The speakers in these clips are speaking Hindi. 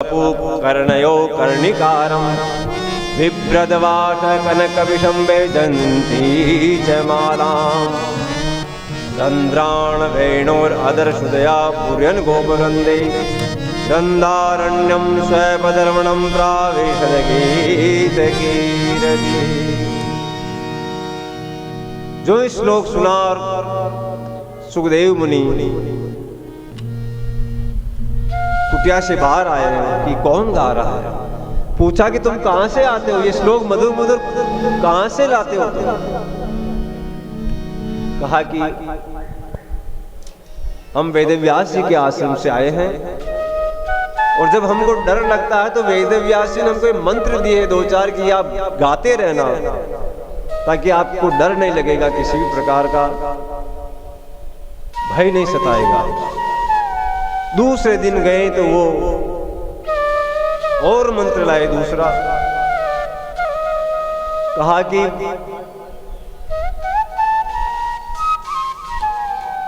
कर्णयो कर्णिकारं बिभ्रद्वाट कनकविशं वेजन्ती च मालां चन्द्राण वेणोरदर्शुदया पूरयन् गोपवृन्दे वृन्दारण्यं स्वपदर्वणं प्रावेशदगीतकीरति। जो श्लोक सुना सुखदेव मुनि कुटिया से बाहर आए कि कौन गा रहा है। पूछा कि तुम कहां से आते हो, ये श्लोक मधुर मधुर कहां से लाते हो। कहा कि हम वेदव्यास जी के आश्रम से आए हैं और जब हमको डर लगता है तो वेदव्यास जी ने हमको मंत्र दिए दो चार कि आप गाते रहना ताकि आपको डर नहीं लगेगा, किसी भी प्रकार का भय नहीं सताएगा। दूसरे दिन गए तो वो और मंत्र लाए दूसरा। कहा कि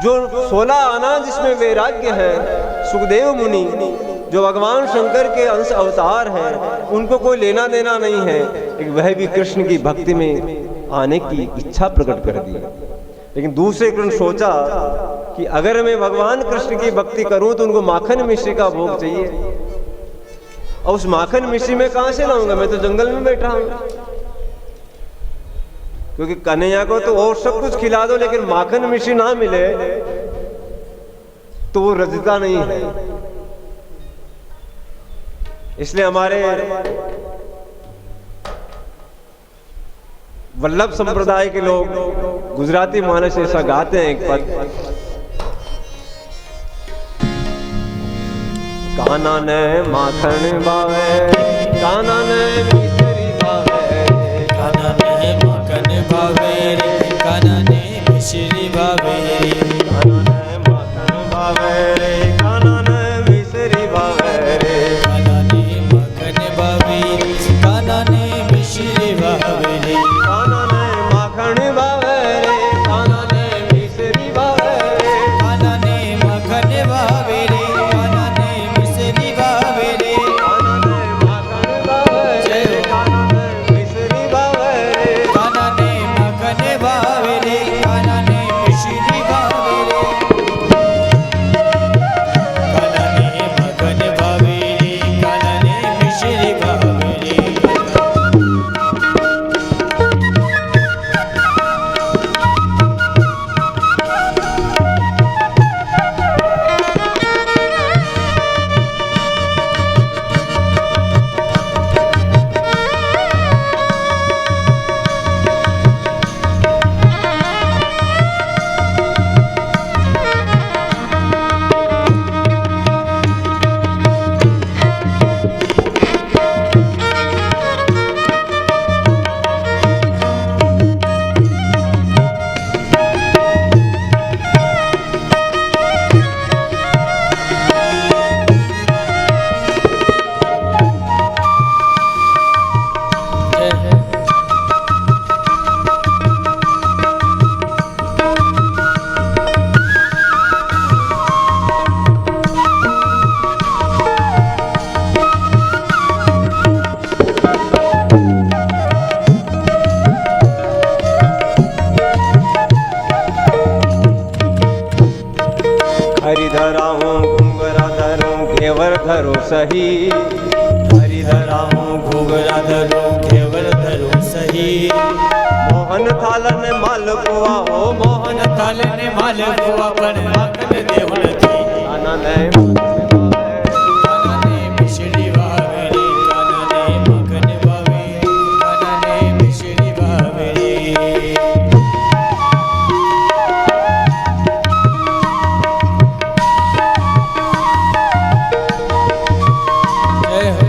जो 16 आना जिसमें वैराग्य है, सुखदेव मुनि जो भगवान शंकर के अंश अवतार हैं, उनको कोई लेना देना नहीं है, वह भी कृष्ण की भक्ति में आने की इच्छा प्रकट कर दी। लेकिन दूसरे कृष्ण सोचा कि अगर मैं भगवान कृष्ण की भक्ति करूं तो उनको माखन मिश्री का भोग चाहिए, और उस माखन मिश्री में कहां से लाऊंगा, मैं तो जंगल में बैठा हूं। क्योंकि कन्हैया को तो और सब कुछ खिला दो लेकिन माखन मिश्री ना मिले तो वो रजता नहीं है। इसलिए हमारे वल्लभ संप्रदाय के लोग गुजराती मानस ऐसा गाते हैं एक पद, काना ने माखन बावे, काना ने मिश्री बावे, काना ने माखन बावे रे, काना ने मिश्री बावे रे, काना ने माखन बावे रे, काना ने मिश्री बावे रे, काना ने माखन बावे, काना ने मिश्री बावे रे, काना ने माखन बावे रे, काना ने मिश्री बावे रे, काना ने माखन बावे रे, काना ने मिश्री बावे रे, काना ने माखन बावे रे, काना ने मिश्री बावे रे, काना ने माखन बावे रे, काना ने मिश्री बावे रे, काना ने माखन बावे रे, काना ने मिश्री बावे रे। हरिधरा हूँ घुंघरा धरूं घेवर धरो सही, हरिधरा हूँ घुघरा धरो घेवर धरो सही, मोहन थालन मालपुआ हो मोहन थालन मालपुआ पर माखन देवल थी, काना ने काना ने मिश्री बावे रे, काना ने माखन बावे, काना ने मिश्री बावे रे। जय हो।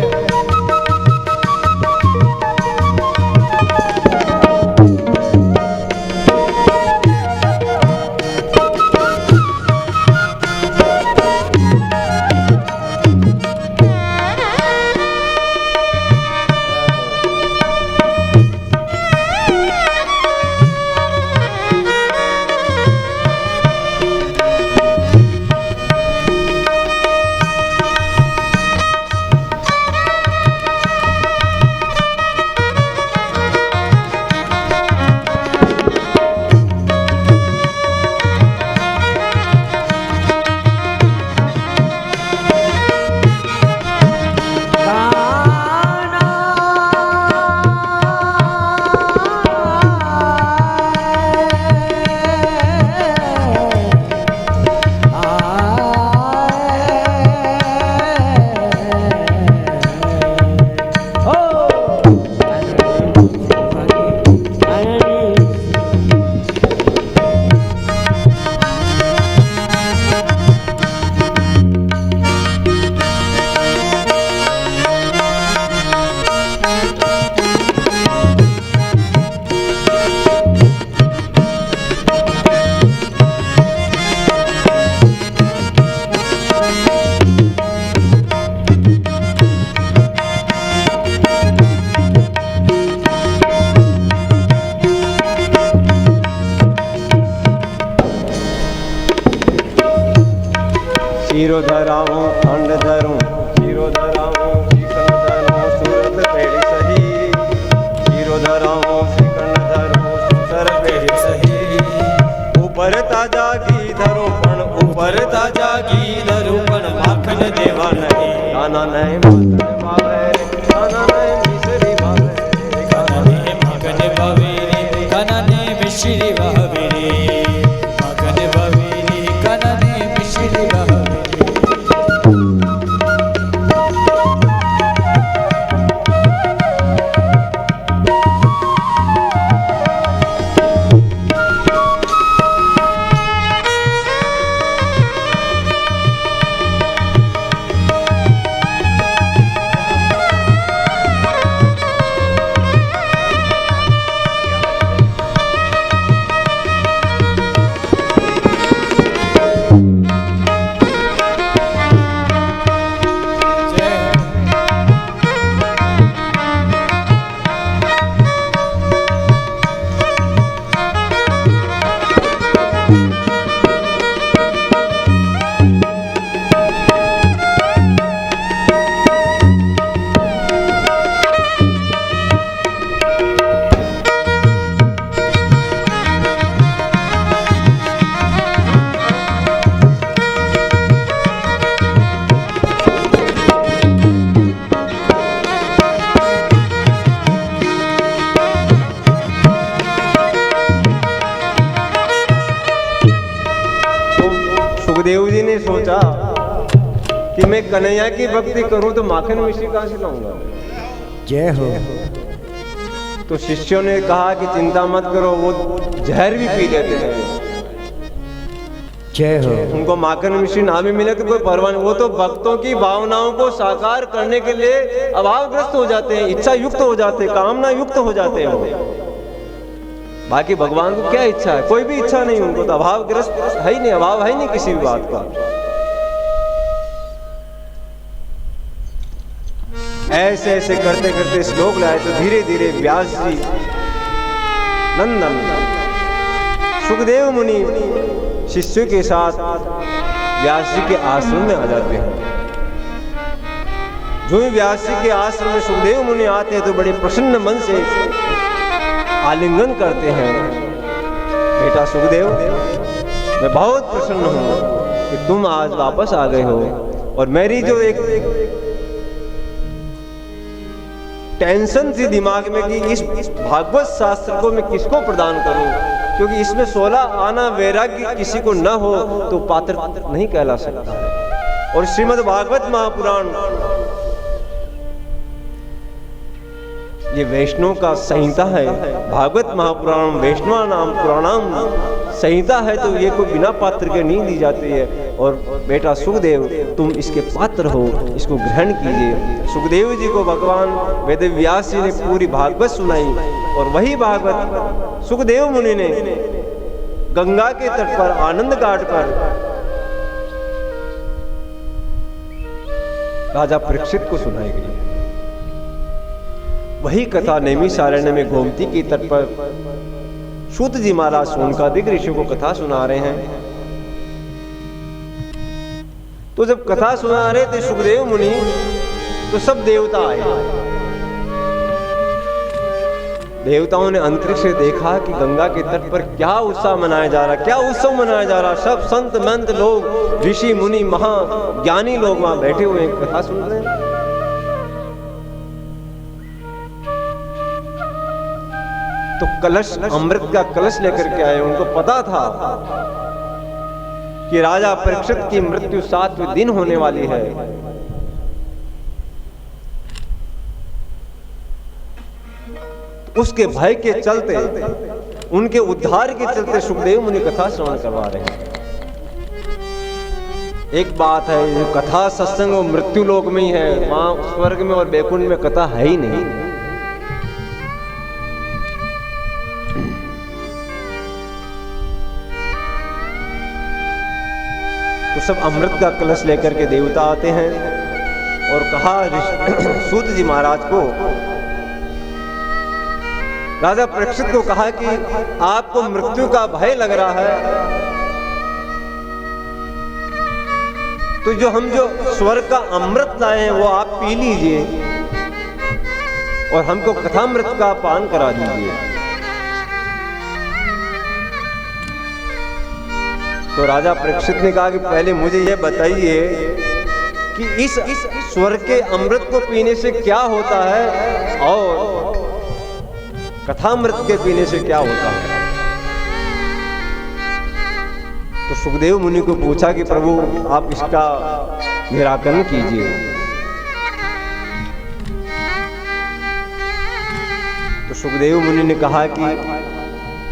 कानने मगन भावे रे कानने मिश्री भावे रे कानने मगन भावे रे कानने मिश्री भावे रे मगन भावे रे कानने मिश्री भावे सुखदेव जी ने सोचा कि मैं कन्हैया की भक्ति करूं तो माखन मिश्री कहां से लाऊंगा। जय हो। तो शिष्यों ने कहा कि चिंता मत करो, वो जहर भी पी लेते हैं, जय हो। उनको माखन मिश्री ना भी मिले तो कोई परवाह नहीं, वो तो भक्तों की भावनाओं को साकार करने के लिए अभावग्रस्त हो जाते हैं, इच्छा युक्त हो जाते हैं, कामना युक्त हो जाते हैं वो। बाकी भगवान को क्या इच्छा है, कोई भी इच्छा नहीं, उनको तो अभावग्रस्त है ही नहीं, अभाव है ही नहीं किसी भी बात का। ऐसे ऐसे करते करते श्लोक लाए तो धीरे धीरे व्यास जी नंदन सुखदेव मुनि शिष्यों के साथ व्यास जी के आश्रम में आ जाते हैं। जो ही व्यास जी के आश्रम में सुखदेव मुनि आते हैं तो बड़े प्रसन्न मन से आलिंगन करते हैं। बेटा सुखदेव, मैं बहुत प्रसन्न हूं कि तुम आज वापस आ गए हो, और मेरी जो एक टेंशन थी दिमाग में कि इस भागवत शास्त्र को मैं किसको प्रदान करूं, क्योंकि इसमें 16 आना वैराग्य किसी को न हो तो पात्र नहीं कहला सकता। और श्रीमद् भागवत महापुराण ये वैष्णव का संहिता है, भागवत महापुराण वैष्णव नाम पुराणाम संहिता है, तो ये कोई बिना पात्र के नहीं दी जाती है। और बेटा सुखदेव, तुम इसके पात्र हो, इसको ग्रहण कीजिए। सुखदेव जी को भगवान वेद व्यास जी ने पूरी भागवत सुनाई, और वही भागवत सुखदेव मुनि ने गंगा के तट पर आनंद घाट पर राजा परीक्षित को सुनाई गई। वही कथा नैमिषारण्य में गोमती के तट पर सूत जी महाराज सोनकादिक ऋषि को कथा सुना रहे हैं। तो जब कथा सुना रहे थे सुखदेव मुनि, तो सब देवता आए। देवताओं ने अंतरिक्ष से देखा कि गंगा के तट पर क्या उत्सव मनाया जा रहा, क्या उत्सव मनाया जा रहा। सब संत मंत लोग, ऋषि मुनि, महाज्ञानी लोग वहां बैठे हुए कथा सुन रहे हैं। तो कलश, अमृत का कलश लेकर के आए। उनको पता था कि राजा परीक्षित की मृत्यु 7वें दिन होने वाली है। उसके भय के चलते, उनके उद्धार के चलते सुखदेव मुनि कथा श्रवण करवा रहे हैं। एक बात है, जो कथा सत्संग वो मृत्यु लोक में ही है, वहां स्वर्ग में और बैकुंठ में कथा है ही नहीं। तो सब अमृत का कलश लेकर के देवता आते हैं और कहा सूत जी महाराज को, राजा परीक्षित को कहा कि आपको मृत्यु का भय लग रहा है, तो जो स्वर्ग का अमृत लाए हैं वो आप पी लीजिए और हमको कथामृत का पान करा दीजिए। तो राजा परीक्षित ने कहा कि पहले मुझे यह बताइए कि इस स्वर्ग के अमृत को पीने से क्या होता है और कथामृत के पीने से क्या होता है। तो सुखदेव मुनि को पूछा कि प्रभु आप इसका निराकरण कीजिए। तो सुखदेव मुनि ने कहा कि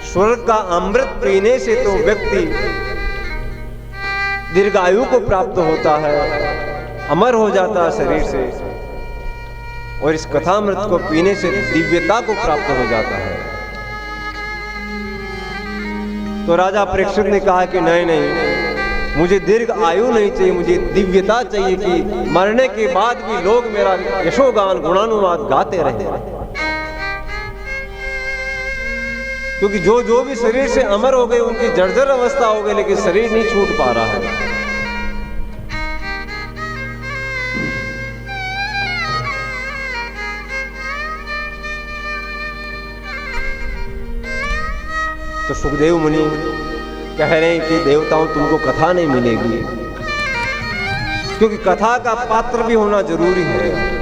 स्वर्ग का अमृत पीने से तो व्यक्ति दीर्घायु को प्राप्त होता है, अमर हो जाता है शरीर से, और इस कथामृत को पीने से दिव्यता को प्राप्त हो जाता है। तो राजा परीक्षित ने कहा कि नहीं नहीं, मुझे दीर्घ आयु नहीं चाहिए, मुझे दिव्यता चाहिए कि मरने के बाद भी लोग मेरा यशोगान गुणानुवाद गाते रहे। क्योंकि जो भी शरीर से अमर हो गए उनकी जर्जर अवस्था हो गई, लेकिन शरीर नहीं छूट पा रहा है। तो सुखदेव मुनि कह रहे हैं कि देवताओं तुमको कथा नहीं मिलेगी, क्योंकि कथा का पात्र भी होना जरूरी है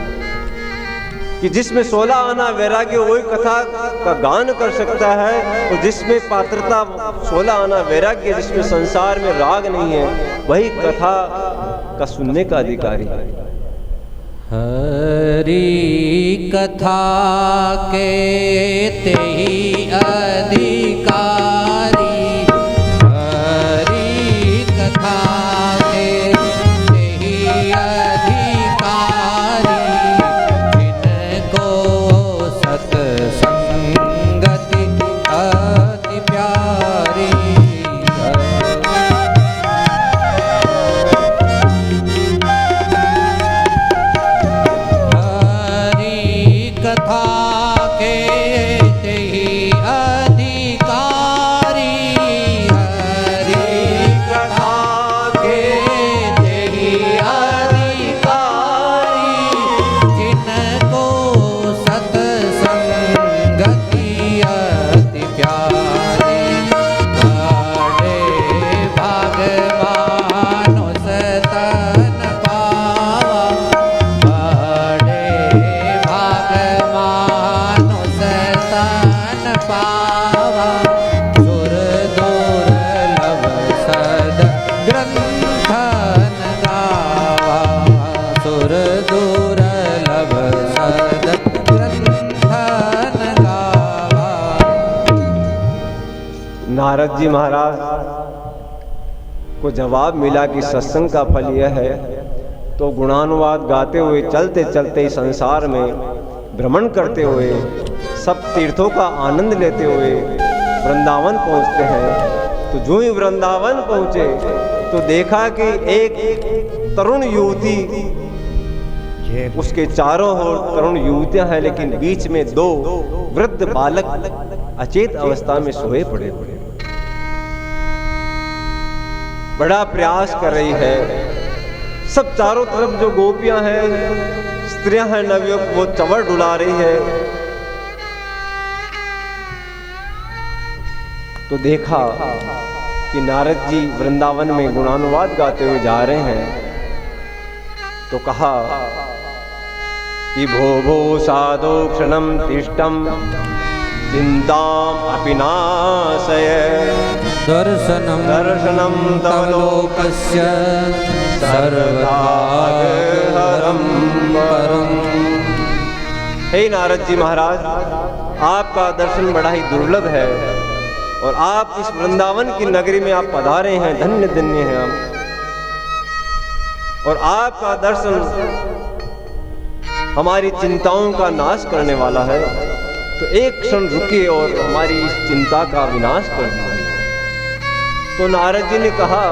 कि जिसमें 16 आना वैराग्य वही कथा का गान कर सकता है, और जिसमें पात्रता 16 आना वैराग्य, जिसमें संसार में राग नहीं है, वही कथा का सुनने का अधिकारी है। हरि कथा के तेहि अधिकारी, हरि कथा के तेहि अधिकारी, जिनको सत्संगति अति प्यारी। नारद जी महाराज को जवाब मिला कि सत्संग का फल यह है, तो गुणानुवाद गाते हुए चलते चलते संसार में भ्रमण करते हुए सब तीर्थों का आनंद लेते हुए वृंदावन पहुंचते हैं। तो जो ही वृंदावन पहुंचे तो देखा कि एक तरुण युवती, उसके चारों ओर तरुण युवतियां हैं, लेकिन बीच में 2 वृद्ध बालक अचेत अवस्था में सोए पड़े पड़े। बड़ा प्रयास कर रही है, सब चारों तरफ जो गोपियां हैं, स्त्रियां हैं नवयुग, वो चवर डुला रही है। तो देखा कि नारद जी वृंदावन में गुणानुवाद गाते हुए जा रहे हैं। तो कहा कि भो भो साधो क्षणम तिष्ठम चिंताम अपि नाशय, दर्शनम दर्शनम तव लोकस्य सर्वथा हरम परम। हे नारद जी महाराज, आपका दर्शन बड़ा ही दुर्लभ है, और आप इस वृंदावन की नगरी में आप पधारे हैं, धन्य धन्य हैं हम। और आपका दर्शन हमारी चिंताओं का नाश करने वाला है, तो एक क्षण रुकिए और हमारी इस चिंता का विनाश कर दीजिए। तो नारद जी ने कहा,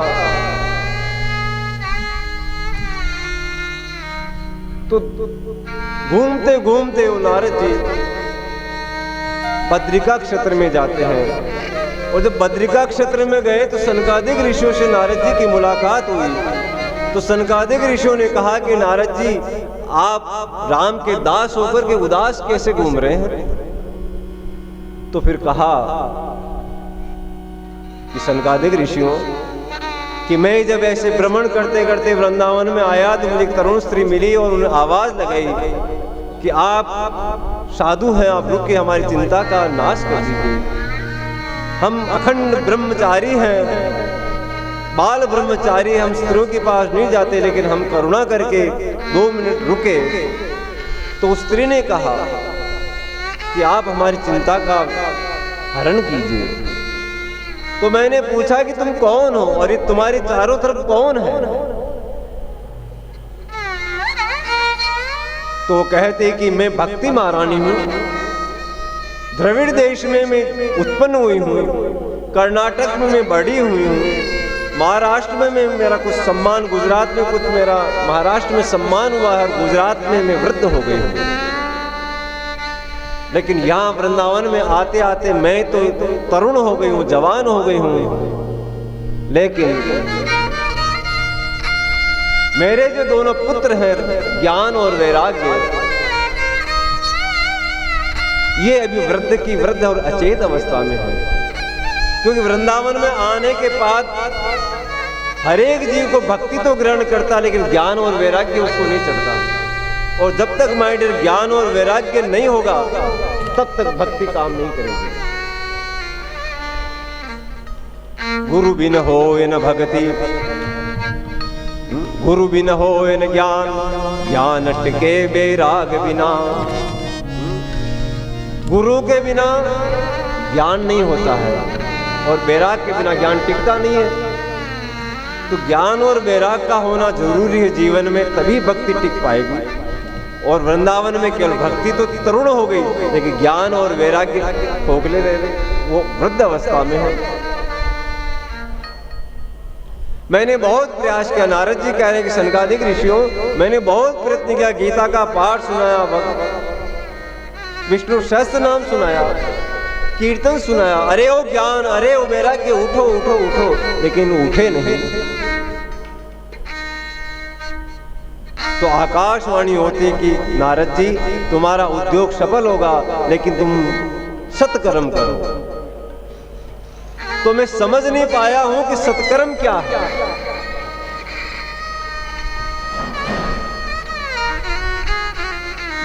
तो घूमते घूमते वो नारद जी बद्रिका क्षेत्र में जाते हैं। और जब बद्रिका क्षेत्र में गए तो सनकादिक ऋषियों से नारद जी की मुलाकात हुई। तो सनकादिक ऋषियों ने कहा कि नारद जी, आप राम के दास होकर के उदास कैसे घूम रहे हैं? तो फिर कहा कि सनकादिक ऋषियों, कि मैं जब ऐसे भ्रमण करते करते वृंदावन में आया तो मुझे एक तरुण स्त्री मिली और उन्होंने आवाज लगाई कि आप साधु हैं, आप रुक के हमारी चिंता का नाश कर दीजिए। हम अखंड ब्रह्मचारी हैं, बाल ब्रह्मचारी, हम स्त्रियों के पास नहीं जाते, लेकिन हम करुणा करके 2 मिनट रुके तो उस स्त्री ने कहा कि आप हमारी चिंता का हरण कीजिए। तो मैंने पूछा कि तुम कौन हो और ये तुम्हारे चारों तरफ कौन है? तो कहते कि मैं भक्ति महारानी हूं, द्रविड़ देश में मैं उत्पन्न हुई हूं, कर्नाटक में मैं बड़ी हुई हूं, महाराष्ट्र में मेरा कुछ सम्मान, गुजरात में कुछ मेरा महाराष्ट्र में सम्मान हुआ है और गुजरात में मैं वृद्ध हो गई हूं। लेकिन यहाँ वृंदावन में आते आते मैं तो तरुण हो गई हूँ, जवान हो गई हूँ, लेकिन मेरे जो दोनों पुत्र हैं ज्ञान और वैराग्य, ये अभी वृद्ध और अचेत अवस्था में है। क्योंकि वृंदावन में आने के बाद हर एक जीव को भक्ति तो ग्रहण करता, लेकिन ज्ञान और वैराग्य उसको नहीं चढ़ता। और जब तक माइंड ज्ञान और वैराग्य नहीं होगा तब तक भक्ति काम नहीं करेगी। गुरु बिन होए न भक्ति, गुरु बिन होए न ज्ञान, ज्ञान टिके वैराग बिना। गुरु के बिना ज्ञान नहीं होता है और वैराग के बिना ज्ञान टिकता नहीं है। तो ज्ञान और वैराग का होना जरूरी है जीवन में, तभी भक्ति टिक पाएगी। और वृंदावन में केवल भक्ति तो तरुण हो गई, लेकिन ज्ञान और वैराग्य खोखले रह गए, वो वृद्ध अवस्था में है। मैंने बहुत प्रयास किया, नारद जी कह रहे हैं कि सनकादिक ऋषियों, मैंने बहुत प्रयत्न किया, गीता का पाठ सुनाया, विष्णु सहस्त्र नाम सुनाया, कीर्तन सुनाया, अरे ओ ज्ञान, अरे ओ वैराग्य, उठो उठो उठो, लेकिन उठे नहीं। तो आकाशवाणी होती कि नारद जी तुम्हारा उद्योग सफल होगा, लेकिन तुम सत्कर्म करो। तो मैं समझ नहीं पाया हूं कि सत्कर्म क्या है।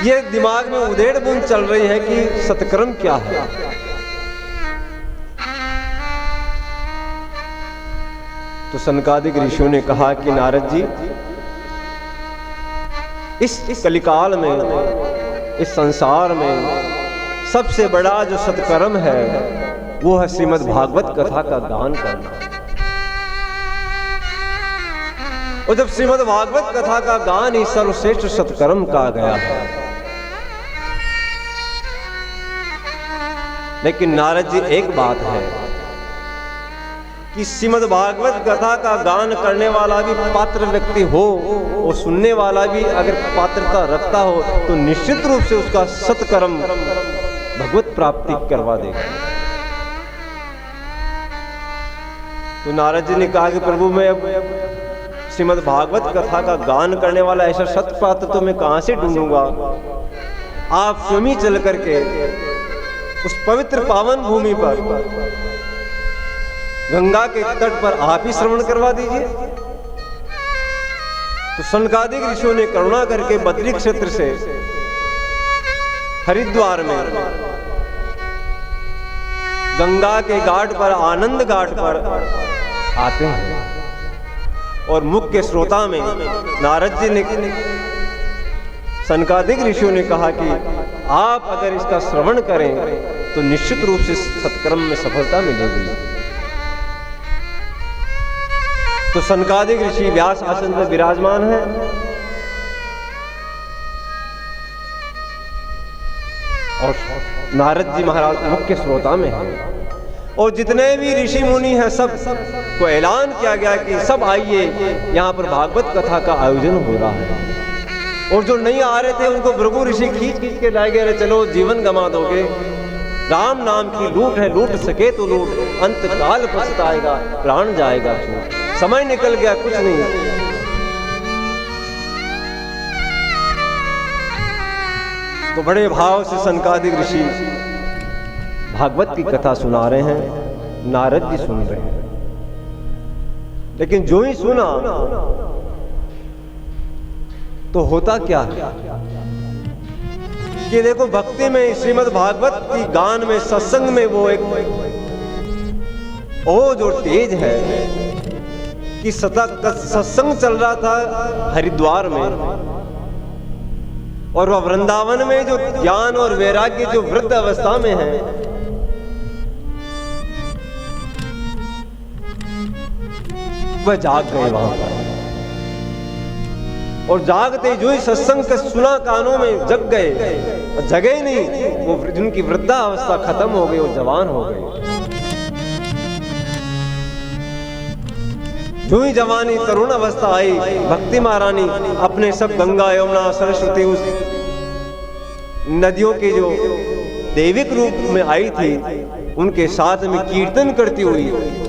ये दिमाग में उधेड़ बुन चल रही है कि सत्कर्म क्या है। तो सनकादिक ऋषियों ने कहा कि नारद जी, इस कलिकाल में, इस संसार में सबसे बड़ा जो सत्कर्म है वो है श्रीमद् भागवत कथा का गान करना। और जब श्रीमद् भागवत कथा का गान ही सर्वश्रेष्ठ सत्कर्म कहा गया है। लेकिन नारद जी एक बात है कि श्रीमद् भागवत कथा का गान करने वाला भी पात्र व्यक्ति हो और सुनने वाला भी अगर पात्रता रखता हो तो निश्चित रूप से उसका सत्कर्म भगवत प्राप्ति करवा देगा। तो नारद जी ने कहा कि प्रभु, मैं अब श्रीमद् भागवत कथा का गान करने वाला ऐसा सत्पात्र तो मैं कहां से ढूंढूंगा? आप स्वयं ही चल करके उस पवित्र पावन भूमि पर, गंगा के तट पर आप ही श्रवण करवा दीजिए। तो सनकादिक ऋषियों ने करुणा करके बद्री क्षेत्र से हरिद्वार में गंगा के घाट पर, आनंद घाट पर आते हैं और मुख्य श्रोता में नारद जी ने, सनकादिक ऋषियों ने कहा कि आप अगर इसका श्रवण करें तो निश्चित रूप से सत्कर्म में सफलता मिलेगी। तो सनकादिक ऋषि व्यास आसन पर विराजमान है और नारद जी महाराज मुख्य श्रोता में है। और जितने भी ऋषि मुनि हैं सब को ऐलान किया गया कि सब आइए, यहाँ पर भागवत कथा का आयोजन हो रहा है। और जो नहीं आ रहे थे उनको भृगु ऋषि खींच खींच के लाए गए, चलो जीवन गंवा दोगे, राम नाम की लूट है, लूट सके तो लूट, अंत काल पछताएगा, प्राण जाएगा छूट, समय निकल गया कुछ नहीं। तो बड़े भाव से सनकादिक ऋषि भागवत की कथा सुना रहे हैं, नारद जी सुन रहे हैं। लेकिन जो ही सुना तो होता क्या है कि देखो, भक्ति में, श्रीमद् भागवत की गान में, सत्संग में वो एक ओज और तेज है कि सत्संग चल रहा था हरिद्वार में, और वह वृंदावन में जो ज्ञान और वैराग्य जो वृद्ध अवस्था में है, वह जाग गए वहां पर। और जागते जो ही सत्संग का सुना कानों में, जग गए। जगे ही नहीं, वो जिनकी वृद्धा अवस्था खत्म हो गई, वो जवान हो गए। जो ही जवानी तरुण अवस्था आई, भक्ति महारानी अपने सब गंगा यमुना सरस्वती उस नदियों के जो दैविक रूप में आई थी, उनके साथ में कीर्तन करती हुई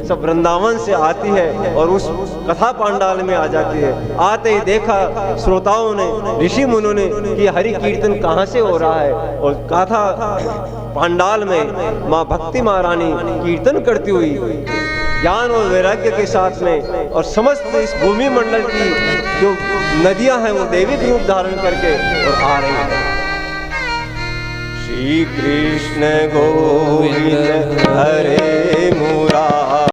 सब वृंदावन से आती है और उस कथा पांडाल में आ जाती है। आते ही देखा श्रोताओं ने, ऋषि मुनों ने कि हरि कीर्तन कहाँ से हो रहा है, और कथा पांडाल में माँ भक्ति महारानी कीर्तन करती हुई ज्ञान और वैराग्य के साथ में, और समस्त इस भूमि मंडल की जो नदियां हैं वो दैविक रूप धारण करके और आ रही है। श्री कृष्ण गोविंद हरे मुरारी।